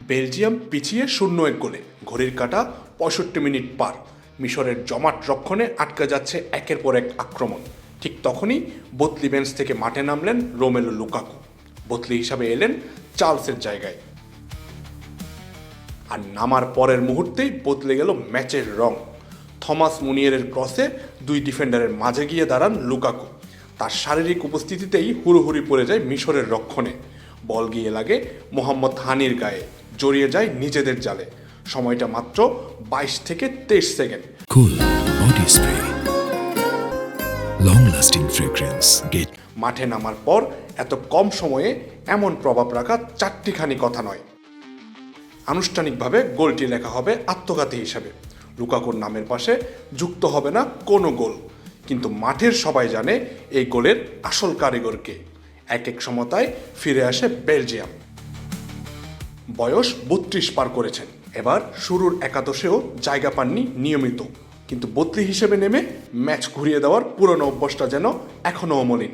Belgium পিছিয়ে 0-1 গোলে, ঘড়ির কাঁটা 65 মিনিট পার। মিশরের জমাট রক্ষণে আটকে যাচ্ছে একের পর এক আক্রমণ। ঠিক তখনই বদলি বেঞ্চ থেকে মাঠে নামলেন রোমেলু লুকাকু। বদলি হিসাবে এলেন চার্লসের জায়গায়। আর নামার পরের মুহূর্তেই বদলে গেল ম্যাচের রং। থমাস মুনিয়েরের ক্রসে দুই ডিফেন্ডারের মাঝে গিয়ে দাঁড়ান লুকাকু। তার শারীরিক উপস্থিতিতেই হুড়োহুড়ি পড়ে যায় মিশরের রক্ষণে। বল গিয়ে লাগে মোহাম্মদ হানির গায়ে, জড়িয়ে যায় নিজেদের জালে। সময়টা মাত্র 22 থেকে 23 second. Cool body spray. Long lasting fragrance. Get মাঠে নামার পর এত কম সময়ে এমন প্রভাব রাখা চারটিখানি কথা নয়। আনুষ্ঠানিকভাবে গোলটি লেখা হবে আত্মঘাতী হিসাবে। লুকাকুর নামের পাশে যুক্ত হবে না কোনো গোল, কিন্তু মাঠের সবাই জানে এই গোলের আসল কারিগরকে। এক সমতায় ফিরে আসে বেলজিয়াম। বয়স 32 পার করেছেন, এবার শুরুর একাদশেও জায়গা পাননি নিয়মিত, কিন্তু বদলি হিসেবে নেমে ম্যাচ ঘুরিয়ে দেওয়ার পুরনো অভ্যাসটা যেন এখনও অমলিন।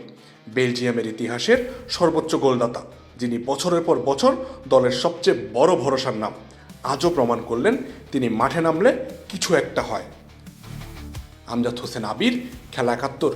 বেলজিয়ামের ইতিহাসের সর্বোচ্চ গোলদাতা, যিনি বছরের পর বছর দলের সবচেয়ে বড় ভরসার নাম, আজও প্রমাণ করলেন তিনি মাঠে নামলে কিছু একটা হয়। আমজাদ হোসেন আবির, খেলা ৭১।